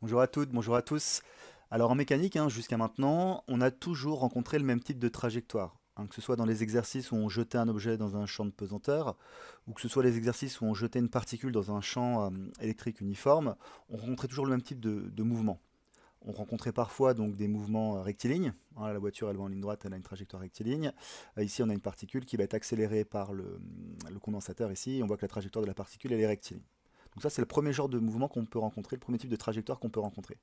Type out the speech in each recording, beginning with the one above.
Bonjour à toutes, bonjour à tous. Alors en mécanique, jusqu'à maintenant, on a toujours rencontré le même type de trajectoire. Que ce soit dans les exercices où on jetait un objet dans un champ de pesanteur, ou que ce soit les exercices où on jetait une particule dans un champ électrique uniforme, on rencontrait toujours le même type de mouvement. On rencontrait parfois donc des mouvements rectilignes. La voiture elle va en ligne droite, elle a une trajectoire rectiligne. Ici on a une particule qui va être accélérée par le condensateur ici. On voit que la trajectoire de la particule elle est rectiligne. Donc ça c'est le premier genre de mouvement qu'on peut rencontrer, le premier type de trajectoire qu'on peut rencontrer.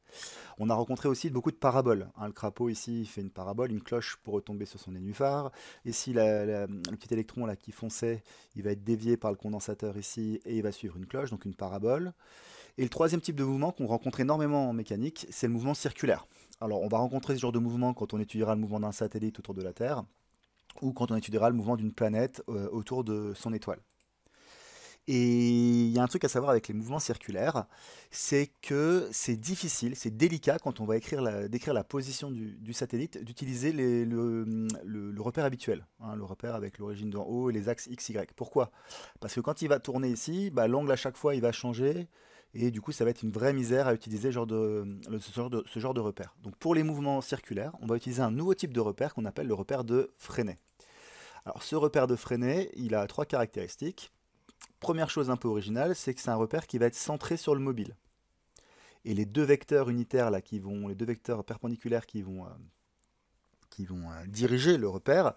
On a rencontré aussi beaucoup de paraboles. Le crapaud ici il fait une parabole, une cloche pour retomber sur son nénuphar. Ici le petit électron là qui fonçait, il va être dévié par le condensateur ici et il va suivre une cloche, donc une parabole. Et le troisième type de mouvement qu'on rencontre énormément en mécanique, c'est le mouvement circulaire. Alors on va rencontrer ce genre de mouvement quand on étudiera le mouvement d'un satellite autour de la Terre, ou quand on étudiera le mouvement d'une planète autour de son étoile. Et il y a un truc à savoir avec les mouvements circulaires, c'est que c'est difficile, c'est délicat quand on va décrire la position du satellite, d'utiliser le repère habituel, le repère avec l'origine d'en haut et les axes X, Y. Pourquoi? Parce que quand il va tourner ici, l'angle à chaque fois il va changer, et du coup ça va être une vraie misère à utiliser ce genre de repère. Donc pour les mouvements circulaires, on va utiliser un nouveau type de repère qu'on appelle le repère de Freinet. Alors ce repère de Freinet, il a trois caractéristiques. Première chose un peu originale, c'est que c'est un repère qui va être centré sur le mobile. Et les deux vecteurs unitaires là, les deux vecteurs perpendiculaires qui vont diriger le repère,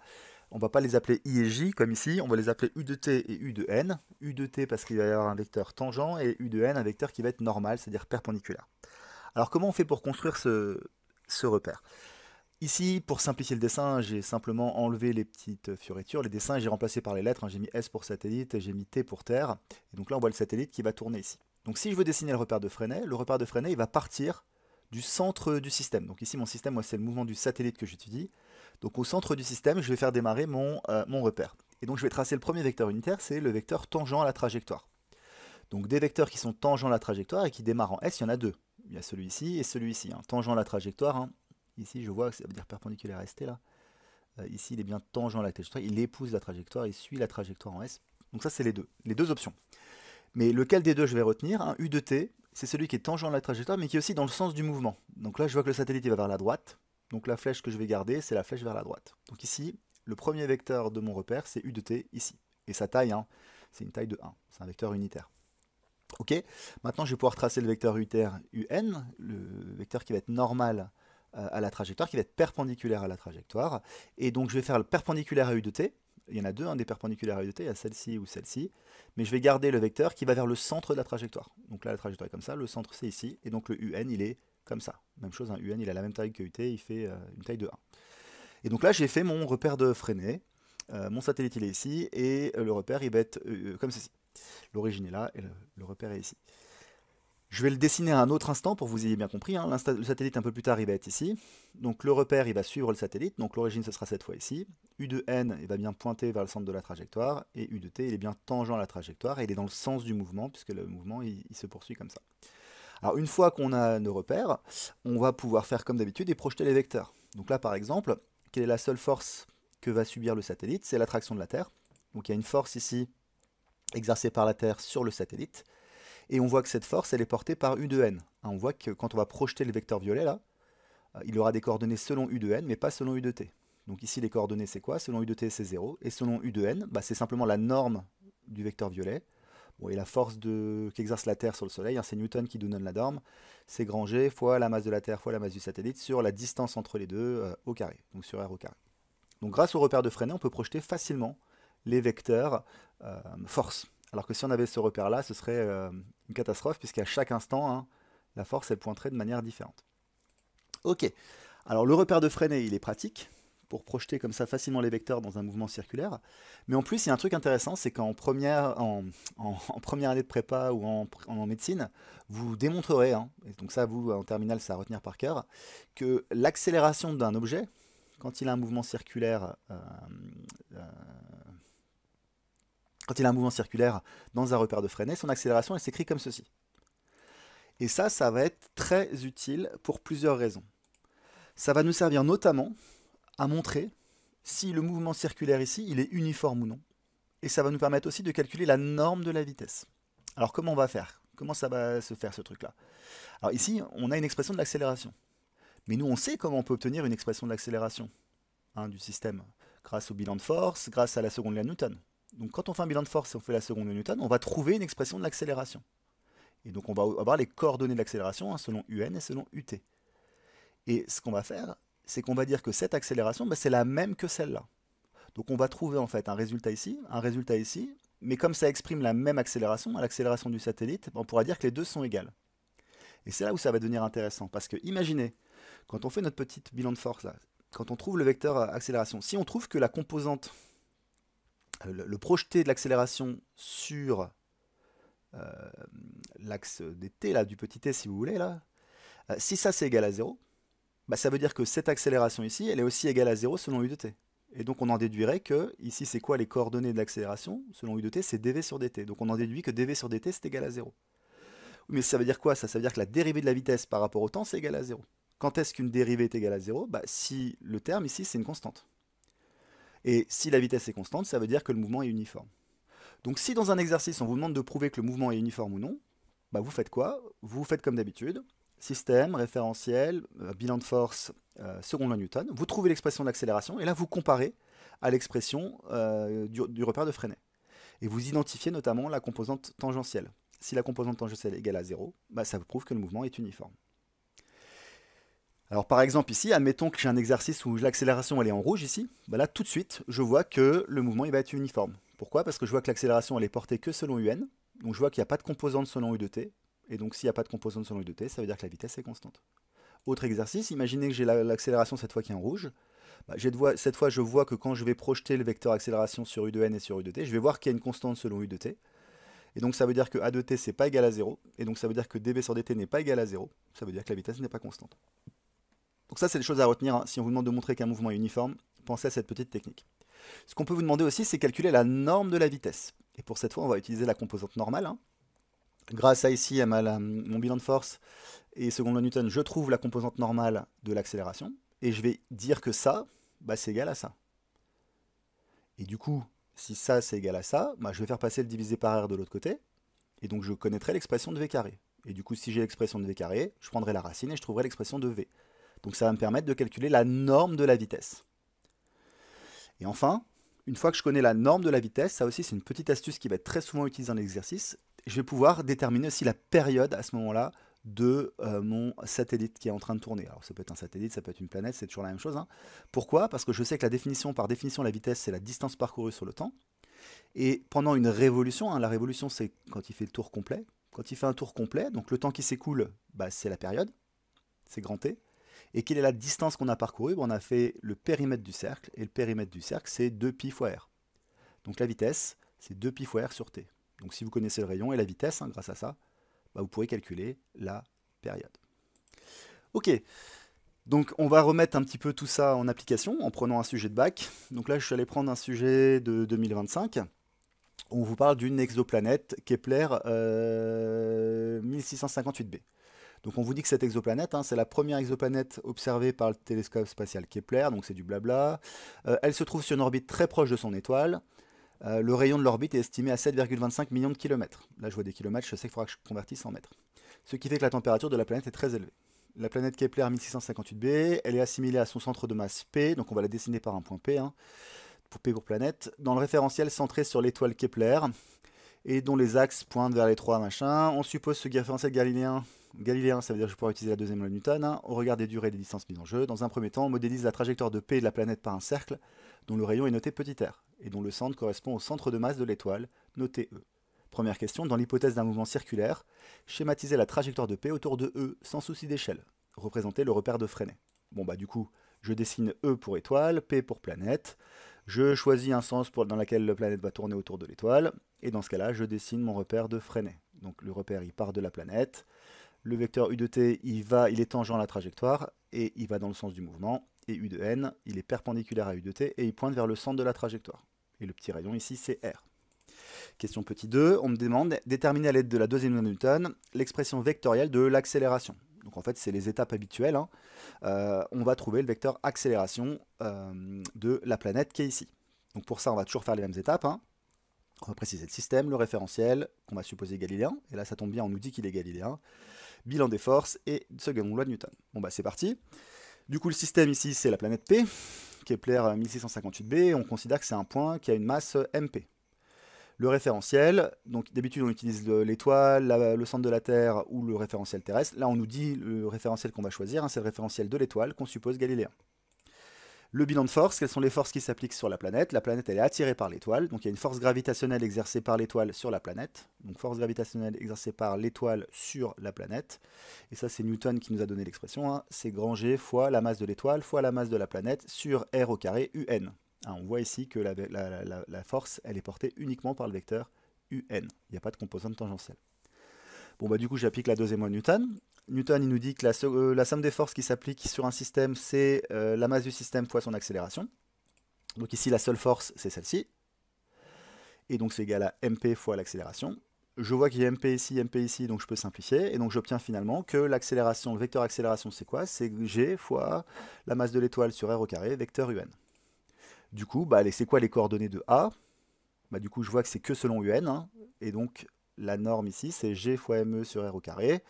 on ne va pas les appeler I et J comme ici, on va les appeler U de T et U de N. U de T parce qu'il va y avoir un vecteur tangent et U de N un vecteur qui va être normal, c'est-à-dire perpendiculaire. Alors comment on fait pour construire ce repère? Ici, pour simplifier le dessin, j'ai simplement enlevé les petites fioritures, les dessins, et j'ai remplacé par les lettres. J'ai mis S pour satellite, j'ai mis T pour Terre. Et donc là, on voit le satellite qui va tourner ici. Donc si je veux dessiner le repère de Freinet, il va partir du centre du système. Donc ici, mon système, moi, c'est le mouvement du satellite que j'étudie. Donc au centre du système, je vais faire démarrer mon repère. Et donc je vais tracer le premier vecteur unitaire, c'est le vecteur tangent à la trajectoire. Donc des vecteurs qui sont tangents à la trajectoire et qui démarrent en S, il y en a deux. Il y a celui-ci et celui-ci. Tangent à la trajectoire, ici je vois que ça veut dire perpendiculaire à ST là. Ici il est bien tangent à la trajectoire, il épouse la trajectoire, il suit la trajectoire en S. Donc ça c'est les deux options. Mais lequel des deux je vais retenir? U de T, c'est celui qui est tangent à la trajectoire mais qui est aussi dans le sens du mouvement. Donc là je vois que le satellite il va vers la droite. Donc la flèche que je vais garder c'est la flèche vers la droite. Donc ici, le premier vecteur de mon repère c'est U de T ici. Et sa taille, c'est une taille de 1. C'est un vecteur unitaire. Ok, maintenant je vais pouvoir tracer le vecteur unitaire UN, le vecteur qui va être normal à la trajectoire, qui va être perpendiculaire à la trajectoire. Et donc je vais faire le perpendiculaire à U de t. Il y en a deux, des perpendiculaires à U de t, il y a celle-ci ou celle-ci. Mais je vais garder le vecteur qui va vers le centre de la trajectoire. Donc là la trajectoire est comme ça, le centre c'est ici, et donc le UN il est comme ça. Même chose, un UN il a la même taille que UT, il fait une taille de 1. Et donc là j'ai fait mon repère de Freinet. Mon satellite il est ici, et le repère il va être comme ceci. L'origine est là et le repère est ici. Je vais le dessiner à un autre instant pour que vous ayez bien compris. Le satellite un peu plus tard il va être ici. Donc le repère il va suivre le satellite. Donc l'origine ce sera cette fois ici. U de N il va bien pointer vers le centre de la trajectoire. Et U de T il est bien tangent à la trajectoire. Et il est dans le sens du mouvement puisque le mouvement il se poursuit comme ça. Alors une fois qu'on a nos repères, on va pouvoir faire comme d'habitude et projeter les vecteurs. Donc là par exemple, quelle est la seule force que va subir le satellite? C'est l'attraction de la Terre. Donc il y a une force ici exercée par la Terre sur le satellite. Et on voit que cette force, elle est portée par U de n. On voit que quand on va projeter le vecteur violet, là, il aura des coordonnées selon U de n, mais pas selon U de t. Donc ici, les coordonnées, c'est quoi? Selon U de t, c'est 0. Et selon U de n, c'est simplement la norme du vecteur violet. Bon, et la force qu'exerce la Terre sur le Soleil, c'est Newton qui nous donne la norme. C'est grand G fois la masse de la Terre fois la masse du satellite sur la distance entre les deux au carré, donc sur R au carré. Donc grâce au repère de Freinet, on peut projeter facilement les vecteurs force. Alors que si on avait ce repère-là, ce serait une catastrophe, puisqu'à chaque instant, la force, elle pointerait de manière différente. Ok, alors le repère de Freinet, il est pratique, pour projeter comme ça facilement les vecteurs dans un mouvement circulaire. Mais en plus, il y a un truc intéressant, c'est qu'en en première année de prépa ou en médecine, vous démontrerez, et donc ça, vous, en terminale, c'est à retenir par cœur, que l'accélération d'un objet, quand il a un mouvement circulaire euh, quand il a un mouvement circulaire dans un repère de Freinet, son accélération elle s'écrit comme ceci. Et ça va être très utile pour plusieurs raisons. Ça va nous servir notamment à montrer si le mouvement circulaire ici, il est uniforme ou non. Et ça va nous permettre aussi de calculer la norme de la vitesse. Alors comment on va faire? Comment ça va se faire ce truc-là? Alors ici, on a une expression de l'accélération. Mais nous, on sait comment on peut obtenir une expression de l'accélération hein, du système, grâce au bilan de force, grâce à la seconde loi de Newton. Donc quand on fait un bilan de force et on fait la seconde loi de Newton, on va trouver une expression de l'accélération. Et donc on va avoir les coordonnées de l'accélération hein, selon UN et selon UT. Et ce qu'on va faire, c'est qu'on va dire que cette accélération, c'est la même que celle-là. Donc on va trouver en fait un résultat ici, mais comme ça exprime la même accélération, l'accélération du satellite, on pourra dire que les deux sont égales. Et c'est là où ça va devenir intéressant, parce que imaginez, quand on fait notre petit bilan de force, là, quand on trouve le vecteur accélération, si on trouve que la composante, le projeté de l'accélération sur l'axe des t, là, du petit t si vous voulez, là, si ça c'est égal à 0, bah, ça veut dire que cette accélération ici, elle est aussi égale à 0 selon u de t. Et donc on en déduirait que, ici c'est quoi les coordonnées de l'accélération? Selon u de t, c'est dv sur dt. Donc on en déduit que dv sur dt c'est égal à 0. Mais ça veut dire quoi ça? Ça veut dire que la dérivée de la vitesse par rapport au temps, c'est égal à 0. Quand est-ce qu'une dérivée est égale à 0? Bah, si le terme ici, c'est une constante. Et si la vitesse est constante, ça veut dire que le mouvement est uniforme. Donc si dans un exercice, on vous demande de prouver que le mouvement est uniforme ou non, bah, vous faites quoi? Vous faites comme d'habitude. Système, référentiel, bilan de force, seconde loi Newton. Vous trouvez l'expression de l'accélération et là, vous comparez à l'expression du repère de Freinet. Et vous identifiez notamment la composante tangentielle. Si la composante tangentielle est égale à 0, bah, ça vous prouve que le mouvement est uniforme. Alors par exemple ici, admettons que j'ai un exercice où l'accélération elle est en rouge ici, bah là tout de suite je vois que le mouvement il va être uniforme. Pourquoi? Parce que je vois que l'accélération elle est portée que selon UN, donc je vois qu'il n'y a pas de composante selon U de t, et donc s'il n'y a pas de composante selon U de t, ça veut dire que la vitesse est constante. Autre exercice, imaginez que j'ai l'accélération cette fois qui est en rouge, bah, cette fois je vois que quand je vais projeter le vecteur accélération sur U de n et sur U de t, je vais voir qu'il y a une constante selon U de t, et donc ça veut dire que A de t c'est pas égal à 0, et donc ça veut dire que dv sur dt n'est pas égal à 0, ça veut dire que la vitesse n'est pas constante. Donc ça, c'est des choses à retenir. Hein. Si on vous demande de montrer qu'un mouvement est uniforme, pensez à cette petite technique. Ce qu'on peut vous demander aussi, c'est calculer la norme de la vitesse. Et pour cette fois, on va utiliser la composante normale. Hein. Grâce à ici, à mon bilan de force et seconde loi Newton, je trouve la composante normale de l'accélération. Et je vais dire que ça, bah, c'est égal à ça. Et du coup, si ça, c'est égal à ça, bah, je vais faire passer le divisé par r de l'autre côté. Et donc, je connaîtrai l'expression de v carré. Et du coup, si j'ai l'expression de v carré, je prendrai la racine et je trouverai l'expression de v. Donc ça va me permettre de calculer la norme de la vitesse. Et enfin, une fois que je connais la norme de la vitesse, ça aussi c'est une petite astuce qui va être très souvent utilisée dans l'exercice, je vais pouvoir déterminer aussi la période à ce moment-là de mon satellite qui est en train de tourner. Alors ça peut être un satellite, ça peut être une planète, c'est toujours la même chose. Hein. Pourquoi? Parce que je sais que par définition, la vitesse c'est la distance parcourue sur le temps. Et pendant une révolution, hein, la révolution c'est quand il fait le tour complet. Quand il fait un tour complet, donc le temps qui s'écoule, bah, c'est la période, c'est grand T. Et quelle est la distance qu'on a parcourue? On a fait le périmètre du cercle, et le périmètre du cercle, c'est 2π fois r. Donc la vitesse, c'est 2π fois r sur t. Donc si vous connaissez le rayon et la vitesse, hein, grâce à ça, bah, vous pourrez calculer la période. Ok, donc on va remettre un petit peu tout ça en application en prenant un sujet de bac. Donc là, je suis allé prendre un sujet de 2025. On vous parle d'une exoplanète Kepler 1658b. Donc on vous dit que cette exoplanète, hein, c'est la première exoplanète observée par le télescope spatial Kepler, donc c'est du blabla. Elle se trouve sur une orbite très proche de son étoile. Le rayon de l'orbite est estimé à 7,25 millions de kilomètres. Là je vois des kilomètres, je sais qu'il faudra que je convertisse en mètres. Ce qui fait que la température de la planète est très élevée. La planète Kepler 1658b, elle est assimilée à son centre de masse P, donc on va la dessiner par un point P, hein, pour P pour planète, dans le référentiel centré sur l'étoile Kepler, et dont les axes pointent vers les trois machins. On suppose ce référentiel galiléen, ça veut dire que je pourrais utiliser la deuxième loi de Newton, hein, au regard des durées et des distances mises en jeu. Dans un premier temps, on modélise la trajectoire de P de la planète par un cercle, dont le rayon est noté petit r, et dont le centre correspond au centre de masse de l'étoile, noté E. Première question, dans l'hypothèse d'un mouvement circulaire, schématiser la trajectoire de P autour de E, sans souci d'échelle. Représenter le repère de Freinet. Bon bah du coup, je dessine E pour étoile, P pour planète. Je choisis un sens dans lequel la planète va tourner autour de l'étoile. Et dans ce cas-là, je dessine mon repère de Freinet. Donc le repère, il part de la planète. Le vecteur U de t, il est tangent à la trajectoire et il va dans le sens du mouvement. Et U de n, il est perpendiculaire à U de t et il pointe vers le centre de la trajectoire. Et le petit rayon ici, c'est R. Question petit 2, on me demande déterminer à l'aide de la deuxième loi de Newton l'expression vectorielle de l'accélération. Donc en fait, c'est les étapes habituelles. Hein. On va trouver le vecteur accélération de la planète qui est ici. Donc pour ça, on va toujours faire les mêmes étapes. Hein. On va préciser le système, le référentiel, qu'on va supposer galiléen, et là ça tombe bien, on nous dit qu'il est galiléen, bilan des forces et seconde loi de Newton. Bon bah c'est parti. Du coup le système ici c'est la planète P, Kepler 1658b, on considère que c'est un point qui a une masse MP. Le référentiel, donc d'habitude on utilise l'étoile, le centre de la Terre ou le référentiel terrestre. Là on nous dit le référentiel qu'on va choisir, hein, c'est le référentiel de l'étoile qu'on suppose galiléen. Le bilan de force, quelles sont les forces qui s'appliquent sur la planète? La planète elle est attirée par l'étoile, donc il y a une force gravitationnelle exercée par l'étoile sur la planète. Donc force gravitationnelle exercée par l'étoile sur la planète. Et ça c'est Newton qui nous a donné l'expression, hein, c'est grand G fois la masse de l'étoile fois la masse de la planète sur R au carré UN. Hein, on voit ici que la force elle est portée uniquement par le vecteur UN. Il n'y a pas de composante tangentielle. Bon bah du coup j'applique la deuxième loi de Newton. Newton il nous dit que la somme des forces qui s'applique sur un système c'est la masse du système fois son accélération. Donc ici la seule force c'est celle-ci. Et donc c'est égal à mp fois l'accélération. Je vois qu'il y a mp ici, donc je peux simplifier. Et donc j'obtiens finalement que l'accélération, le vecteur accélération c'est quoi? C'est g fois la masse de l'étoile sur r au carré, vecteur un. Du coup, bah, c'est quoi les coordonnées de A? Bah, du coup je vois que c'est que selon un. Hein, et donc la norme ici c'est g fois me sur r au carré.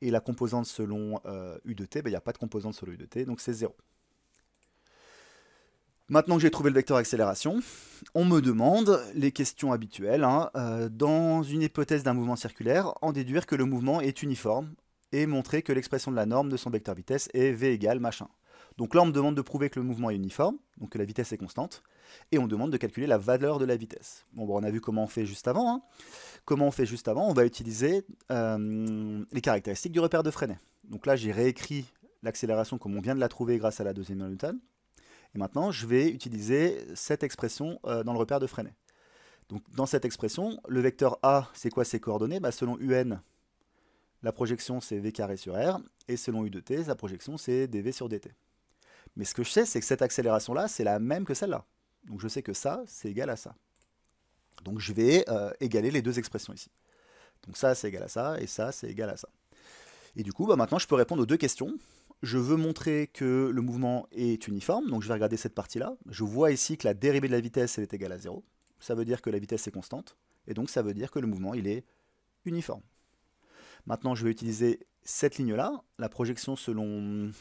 Et la composante selon u de t, il n'y a pas de composante selon u de t, donc c'est 0. Maintenant que j'ai trouvé le vecteur accélération, on me demande les questions habituelles. Hein, dans une hypothèse d'un mouvement circulaire, en déduire que le mouvement est uniforme et montrer que l'expression de la norme de son vecteur vitesse est v égale machin. Donc là, on me demande de prouver que le mouvement est uniforme, donc que la vitesse est constante, et on me demande de calculer la valeur de la vitesse. Bon, on a vu comment on fait juste avant. Hein. Comment on fait juste avant? On va utiliser les caractéristiques du repère de Freinet. Donc là, j'ai réécrit l'accélération comme on vient de la trouver grâce à la deuxième loi de Newton. Et maintenant, je vais utiliser cette expression dans le repère de Freinet. Donc dans cette expression, le vecteur A, c'est quoi ses coordonnées? Bah, selon UN, la projection c'est v carré sur r, et selon u de t, la projection c'est dv sur dt. Mais ce que je sais, c'est que cette accélération-là, c'est la même que celle-là. Donc je sais que ça, c'est égal à ça. Donc je vais égaler les deux expressions ici. Donc ça, c'est égal à ça, et ça, c'est égal à ça. Et du coup, bah, maintenant, je peux répondre aux deux questions. Je veux montrer que le mouvement est uniforme, donc je vais regarder cette partie-là. Je vois ici que la dérivée de la vitesse elle est égale à 0. Ça veut dire que la vitesse est constante, et donc ça veut dire que le mouvement il est uniforme. Maintenant, je vais utiliser cette ligne-là, la projection selon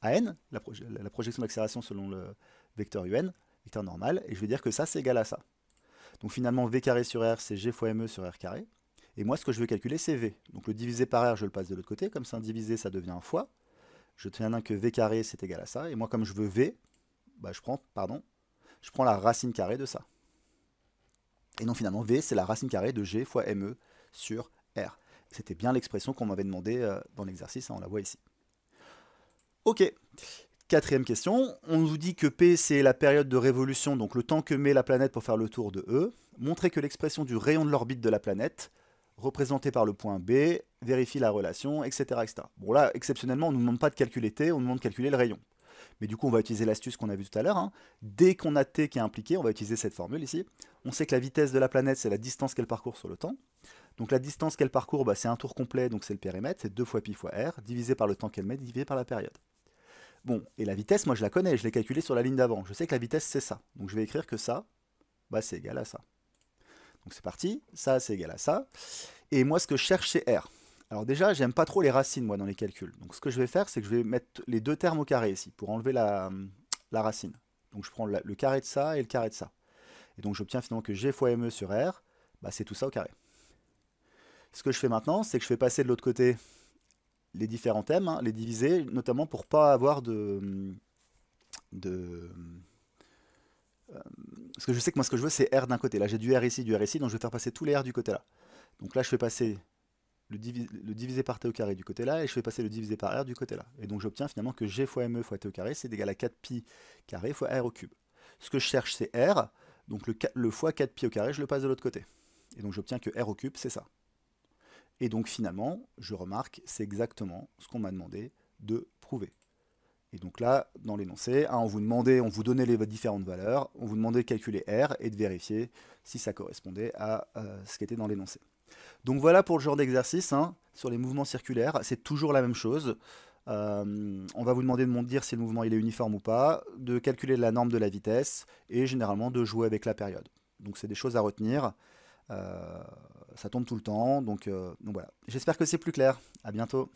AN, la projection d'accélération selon le vecteur UN, vecteur normal, et je vais dire que ça, c'est égal à ça. Donc finalement, v carré sur r, c'est g fois me sur r carré. Et moi, ce que je veux calculer, c'est v. Donc le divisé par r, je le passe de l'autre côté. Comme c'est un divisé, ça devient un fois. Je tiens un que v carré, c'est égal à ça. Et moi, comme je veux v, bah, je prends la racine carrée de ça. Et donc finalement, v, c'est la racine carrée de g fois me sur r. C'était bien l'expression qu'on m'avait demandé dans l'exercice, hein, on la voit ici. Ok. Quatrième question, on nous dit que P c'est la période de révolution, donc le temps que met la planète pour faire le tour de E. Montrez que l'expression du rayon de l'orbite de la planète, représentée par le point B, vérifie la relation, etc. etc. Bon là, exceptionnellement, on ne nous demande pas de calculer T, on nous demande de calculer le rayon. Mais du coup, on va utiliser l'astuce qu'on a vue tout à l'heure. Hein. Dès qu'on a T qui est impliqué, on va utiliser cette formule ici. On sait que la vitesse de la planète, c'est la distance qu'elle parcourt sur le temps. Donc la distance qu'elle parcourt, bah, c'est un tour complet, donc c'est le périmètre, c'est 2 fois pi fois r, divisé par le temps qu'elle met, divisé par la période. Bon, et la vitesse, moi je la connais, je l'ai calculée sur la ligne d'avant. Je sais que la vitesse c'est ça. Donc je vais écrire que ça, bah, c'est égal à ça. Donc c'est parti, ça c'est égal à ça. Et moi ce que je cherche c'est R. Alors déjà, j'aime pas trop les racines moi dans les calculs. Donc ce que je vais faire, c'est que je vais mettre les deux termes au carré ici, pour enlever la racine. Donc je prends le carré de ça et le carré de ça. Et donc j'obtiens finalement que G fois ME sur R, bah, c'est tout ça au carré. Ce que je fais maintenant, c'est que je fais passer de l'autre côté les différents thèmes, hein, les diviser, notamment pour pas avoir parce que je sais que moi ce que je veux c'est R d'un côté. Là j'ai du R ici, donc je vais faire passer tous les R du côté là. Donc là je fais passer le divisé par T au carré du côté là, et je fais passer le divisé par R du côté là. Et donc j'obtiens finalement que G fois ME fois T au carré, c'est égal à 4pi carré fois R au cube. Ce que je cherche c'est R, donc le fois 4pi au carré, je le passe de l'autre côté. Et donc j'obtiens que R au cube, c'est ça. Et donc finalement, je remarque, c'est exactement ce qu'on m'a demandé de prouver. Et donc là, dans l'énoncé, hein, on vous donnait les différentes valeurs, on vous demandait de calculer R et de vérifier si ça correspondait à ce qui était dans l'énoncé. Donc voilà pour le genre d'exercice, hein, sur les mouvements circulaires, c'est toujours la même chose. On va vous demander de me dire si le mouvement il est uniforme ou pas, de calculer la norme de la vitesse, et généralement de jouer avec la période. Donc c'est des choses à retenir. Ça tombe tout le temps, donc voilà. J'espère que c'est plus clair. À bientôt.